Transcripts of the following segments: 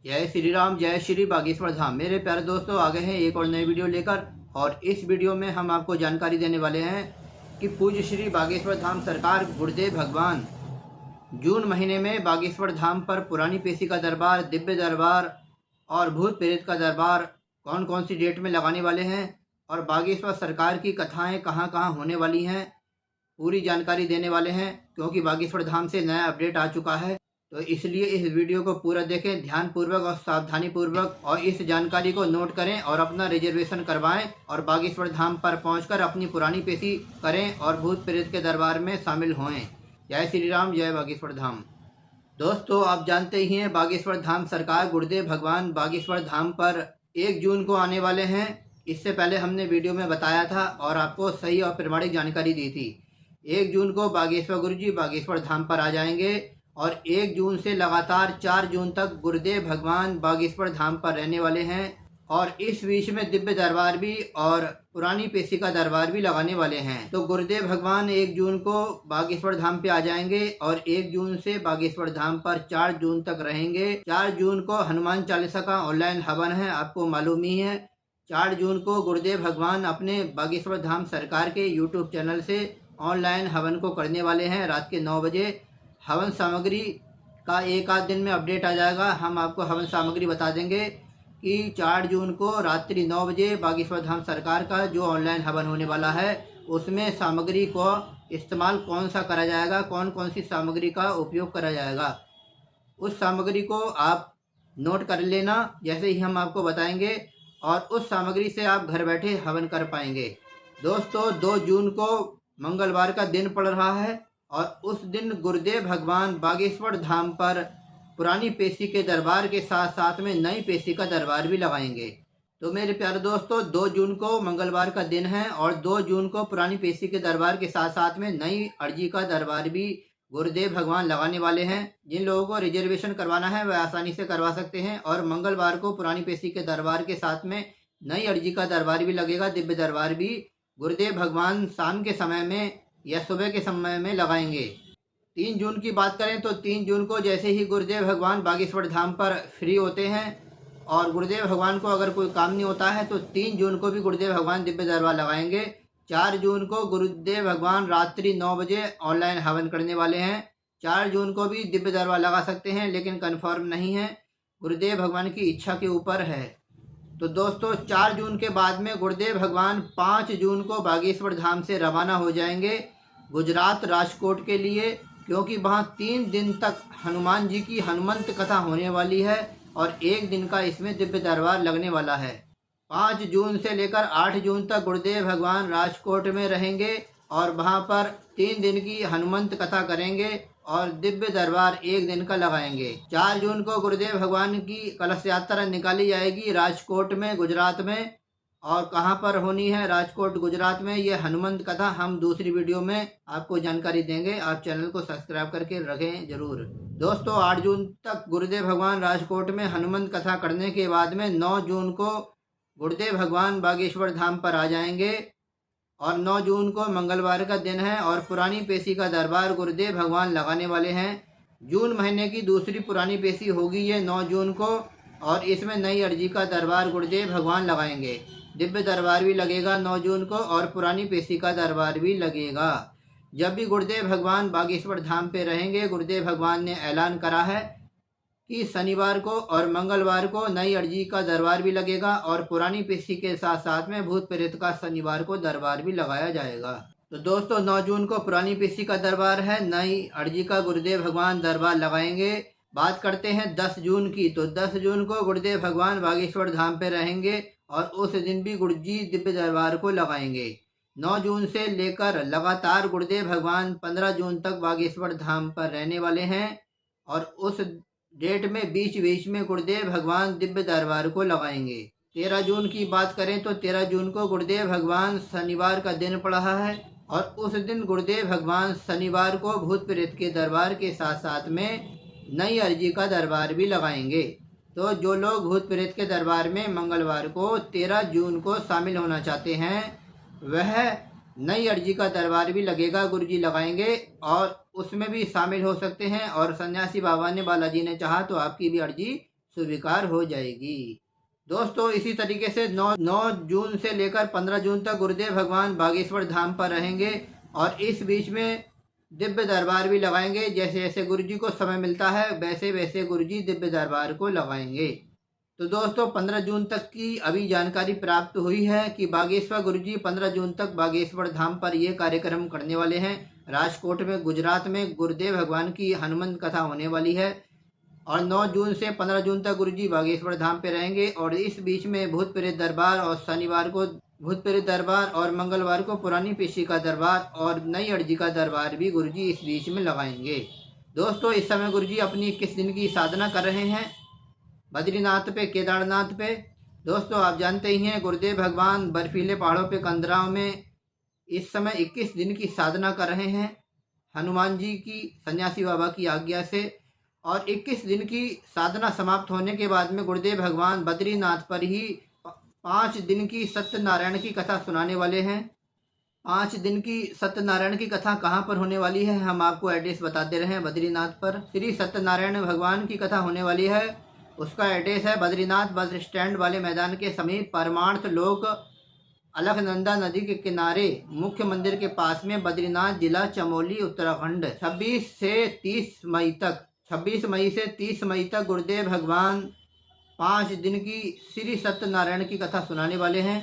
जय श्री राम, जय श्री बागेश्वर धाम। मेरे प्यारे दोस्तों, आ गए हैं एक और नई वीडियो लेकर। और इस वीडियो में हम आपको जानकारी देने वाले हैं कि पूज्य श्री बागेश्वर धाम सरकार गुरुदेव भगवान जून महीने में बागेश्वर धाम पर पुरानी पेशी का दरबार, दिव्य दरबार और भूत प्रेत का दरबार कौन कौन सी डेट में लगाने वाले हैं और बागेश्वर सरकार की कथाएं कहां कहां होने वाली हैं, पूरी जानकारी देने वाले हैं। क्योंकि बागेश्वर धाम से नया अपडेट आ चुका है, तो इसलिए इस वीडियो को पूरा देखें ध्यानपूर्वक और सावधानी पूर्वक, और इस जानकारी को नोट करें और अपना रिजर्वेशन करवाएं और बागेश्वर धाम पर पहुंचकर अपनी पुरानी पेशी करें और भूत प्रेत के दरबार में शामिल होएं। जय श्री राम, जय बागेश्वर धाम। दोस्तों, आप जानते ही हैं बागेश्वर धाम सरकार गुरुदेव भगवान बागेश्वर धाम पर 1 जून को आने वाले हैं। इससे पहले हमने वीडियो में बताया था और आपको सही और प्रमाणिक जानकारी दी थी। 1 जून को बागेश्वर गुरु जी बागेश्वर धाम पर आ जाएंगे और 1 जून से लगातार 4 जून तक गुरुदेव भगवान बागेश्वर धाम पर रहने वाले हैं। और इस बीच में दिव्य दरबार भी और पुरानी पेशी का दरबार भी लगाने वाले हैं। तो गुरुदेव भगवान 1 जून को बागेश्वर धाम पे आ जाएंगे और 1 जून से बागेश्वर धाम पर 4 जून तक रहेंगे। 4 जून को हनुमान चालीसा का ऑनलाइन हवन है, आपको मालूम ही है। 4 जून को गुरुदेव भगवान अपने बागेश्वर धाम सरकार के यूट्यूब चैनल से ऑनलाइन हवन को करने वाले हैं रात के 9 बजे। हवन सामग्री का एक आध दिन में अपडेट आ जाएगा, हम आपको हवन सामग्री बता देंगे कि 4 जून को रात्रि 9 बजे बागेश्वर धाम सरकार का जो ऑनलाइन हवन होने वाला है, उसमें सामग्री को इस्तेमाल कौन सा करा जाएगा, कौन कौन सी सामग्री का उपयोग करा जाएगा, उस सामग्री को आप नोट कर लेना जैसे ही हम आपको बताएंगे, और उस सामग्री से आप घर बैठे हवन कर पाएंगे। दोस्तों, 2 जून को मंगलवार का दिन पड़ रहा है और उस दिन गुरुदेव भगवान बागेश्वर धाम पर पुरानी पेशी के दरबार के साथ साथ में नई पेशी का दरबार भी लगाएंगे। तो मेरे प्यारे दोस्तों, 2 जून को मंगलवार का दिन है और 2 जून को पुरानी पेशी के दरबार के साथ साथ में नई अर्जी का दरबार भी गुरुदेव भगवान लगाने वाले हैं। जिन लोगों को रिजर्वेशन करवाना है वह आसानी से करवा सकते हैं। और मंगलवार को पुरानी पेशी के दरबार के साथ में नई अर्जी का दरबार भी लगेगा, दिव्य दरबार भी गुरुदेव भगवान शाम के समय में या सुबह के समय में लगाएंगे। 3 जून की बात करें तो 3 जून को जैसे ही गुरुदेव भगवान बागेश्वर धाम पर फ्री होते हैं और गुरुदेव भगवान को अगर कोई काम नहीं होता है तो 3 जून को भी गुरुदेव भगवान दिव्य दरबार लगाएंगे। 4 जून को गुरुदेव भगवान रात्रि 9 बजे ऑनलाइन हवन करने वाले हैं। 4 जून को भी दिव्य दरबार लगा सकते हैं, लेकिन कन्फर्म नहीं है, गुरुदेव भगवान की इच्छा के ऊपर है। तो दोस्तों, 4 जून के बाद में गुरुदेव भगवान 5 जून को बागेश्वर धाम से रवाना हो जाएंगे गुजरात राजकोट के लिए, क्योंकि वहाँ 3 दिन तक हनुमान जी की हनुमंत कथा होने वाली है और 1 दिन का इसमें दिव्य दरबार लगने वाला है। 5 जून से लेकर 8 जून तक गुरुदेव भगवान राजकोट में रहेंगे और वहाँ पर 3 दिन की हनुमंत कथा करेंगे और दिव्य दरबार 1 दिन का लगाएंगे। 4 जून को गुरुदेव भगवान की कलश यात्रा निकाली जाएगी राजकोट में, गुजरात में। और कहाँ पर होनी है? राजकोट, गुजरात में। ये हनुमंत कथा हम दूसरी वीडियो में आपको जानकारी देंगे, आप चैनल को सब्सक्राइब करके रखें जरूर। दोस्तों, 8 जून तक गुरुदेव भगवान राजकोट में हनुमंत कथा करने के बाद में 9 जून को गुरुदेव भगवान बागेश्वर धाम पर आ जाएंगे और 9 जून को मंगलवार का दिन है और पुरानी पेशी का दरबार गुरुदेव भगवान लगाने वाले हैं। जून महीने की दूसरी पुरानी पेशी होगी ये 9 जून को, और इसमें नई अर्जी का दरबार गुरुदेव भगवान लगाएंगे। दिव्य दरबार भी लगेगा 9 जून को और पुरानी पेशी का दरबार भी लगेगा। जब भी गुरुदेव भगवान बागेश्वर धाम पे रहेंगे, गुरुदेव भगवान ने ऐलान करा है कि शनिवार को और मंगलवार को नई अर्जी का दरबार भी लगेगा और पुरानी पेशी के साथ साथ में भूत प्रेत का शनिवार को दरबार भी लगाया जाएगा। तो दोस्तों, 9 जून को पुरानी पेशी का दरबार है, नई अर्जी का गुरुदेव भगवान दरबार लगाएंगे। बात करते हैं 10 जून की। तो 10 जून को गुरुदेव भगवान बागेश्वर धाम पे रहेंगे और उस दिन भी गुरु जी दिव्य दरबार को लगाएंगे। 9 जून से लेकर लगातार गुरुदेव भगवान 15 जून तक बागेश्वर धाम पर रहने वाले हैं और उस डेट में बीच बीच में गुरुदेव भगवान दिव्य दरबार को लगाएंगे। 13 जून की बात करें तो 13 जून को गुरुदेव भगवान शनिवार का दिन पड़ रहा है और उस दिन गुरुदेव भगवान शनिवार को भूत प्रेत के दरबार के साथ साथ में नई अर्जी का दरबार भी लगाएंगे। तो जो लोग भूत प्रेत के दरबार में मंगलवार को 13 जून को शामिल होना चाहते हैं, वह नई अर्जी का दरबार भी लगेगा, गुरुजी लगाएंगे और उसमें भी शामिल हो सकते हैं। और सन्यासी बाबा ने, बालाजी ने चाहा तो आपकी भी अर्जी स्वीकार हो जाएगी। दोस्तों इसी तरीके से 9 जून से लेकर 15 जून तक गुरुदेव भगवान बागेश्वर धाम पर रहेंगे और इस बीच में दिव्य दरबार भी लगाएंगे। जैसे जैसे गुरु जी को समय मिलता है वैसे वैसे गुरु जी दिव्य दरबार को लगाएंगे। तो दोस्तों 15 जून तक की अभी जानकारी प्राप्त हुई है कि बागेश्वर गुरु जी 15 जून तक बागेश्वर धाम पर ये कार्यक्रम करने वाले हैं। राजकोट में गुजरात में गुरुदेव भगवान की हनुमान कथा होने वाली है और 9 जून से 15 जून तक गुरुजी बागेश्वर धाम पे रहेंगे और इस बीच में भूत प्रेत दरबार और शनिवार को भूत प्रेत दरबार और मंगलवार को पुरानी पेशी का दरबार और नई अर्जी का दरबार भी गुरुजी इस बीच में लगाएंगे। दोस्तों इस समय गुरुजी अपनी 21 दिन की साधना कर रहे हैं बद्रीनाथ पे, केदारनाथ पे। दोस्तों आप जानते ही हैं गुरुदेव भगवान बर्फीले पहाड़ों पे कंदराओं में इस समय 21 दिन की साधना कर रहे हैं हनुमान जी की सन्यासी बाबा की आज्ञा से। और 21 दिन की साधना समाप्त होने के बाद में गुरुदेव भगवान बद्रीनाथ पर ही 5 दिन की सत्यनारायण की कथा सुनाने वाले हैं। 5 दिन की सत्यनारायण की कथा कहाँ पर होने वाली है हम आपको एड्रेस बताते रहे हैं। बद्रीनाथ पर श्री सत्यनारायण भगवान की कथा होने वाली है। उसका एड्रेस है बद्रीनाथ बस स्टैंड वाले मैदान के समीप परमार्थ लोक अलकनंदा नदी के किनारे मुख्य मंदिर के पास में, बद्रीनाथ जिला चमोली उत्तराखंड। 26 मई से 30 मई तक गुरुदेव भगवान 5 दिन की श्री सत्यनारायण की कथा सुनाने वाले हैं।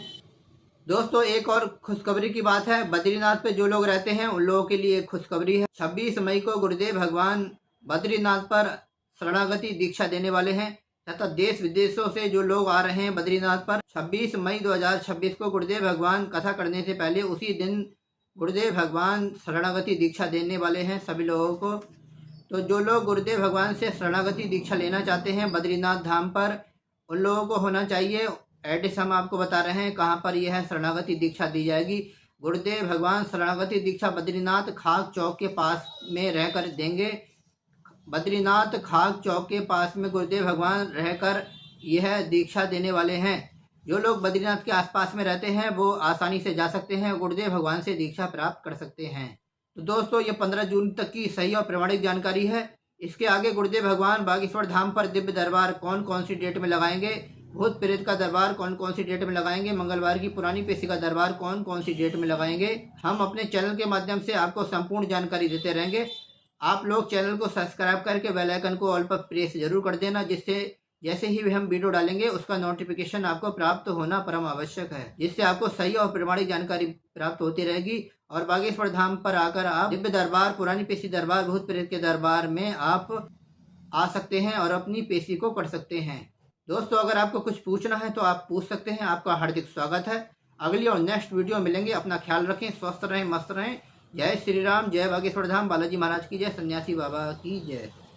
दोस्तों एक और खुशखबरी की बात है, बद्रीनाथ पे जो लोग रहते हैं उन लोगों के लिए खुशखबरी है। 26 मई को गुरुदेव भगवान बद्रीनाथ पर शरणागति दीक्षा देने वाले हैं तथा देश विदेशों से जो लोग आ रहे हैं बद्रीनाथ पर 26 मई 2026 को गुरुदेव भगवान कथा करने से पहले उसी दिन गुरुदेव भगवान शरणागति दीक्षा देने वाले हैं सभी लोगों को। तो जो लोग गुरुदेव भगवान से शरणागति दीक्षा लेना चाहते हैं बद्रीनाथ धाम पर उन लोगों को होना चाहिए। एड्रेस हम आपको बता रहे हैं कहाँ पर यह शरणागति दीक्षा दी जाएगी। गुरुदेव भगवान शरणागति दीक्षा बद्रीनाथ खाक चौक के पास में रहकर देंगे। बद्रीनाथ खाक चौक के पास में गुरुदेव भगवान रहकर यह दीक्षा देने वाले हैं। जो लोग बद्रीनाथ के आसपास में रहते हैं वो आसानी से जा सकते हैं, गुरुदेव भगवान से दीक्षा प्राप्त कर सकते हैं। तो दोस्तों ये 15 जून तक की सही और प्रमाणिक जानकारी है। इसके आगे गुरुदेव भगवान बागेश्वर धाम पर दिव्य दरबार कौन कौन सी डेट में लगाएंगे, भूत प्रेत का दरबार कौन कौन सी डेट में लगाएंगे, मंगलवार की पुरानी पेशी का दरबार कौन कौन सी डेट में लगाएंगे, हम अपने चैनल के माध्यम से आपको संपूर्ण जानकारी देते रहेंगे। आप लोग चैनल को सब्सक्राइब करके बेल आइकन को ऑल पर प्रेस जरूर कर देना, जिससे जैसे ही हम वीडियो डालेंगे उसका नोटिफिकेशन आपको प्राप्त होना परम आवश्यक है, जिससे आपको सही और प्रमाणिक जानकारी प्राप्त होती रहेगी। और बागेश्वर धाम पर आकर आप दिव्य दरबार, पुरानी पेशी दरबार, भूत प्रेत के दरबार में आप आ सकते हैं और अपनी पेशी को कर सकते हैं। दोस्तों अगर आपको कुछ पूछना है तो आप पूछ सकते हैं, आपका हार्दिक स्वागत है। अगली और नेक्स्ट वीडियो मिलेंगे। अपना ख्याल रखें, स्वस्थ रहें, मस्त रहें। जय श्री राम, जय बागेश्वर धाम, बालाजी महाराज की जय, सन्यासी बाबा की जय।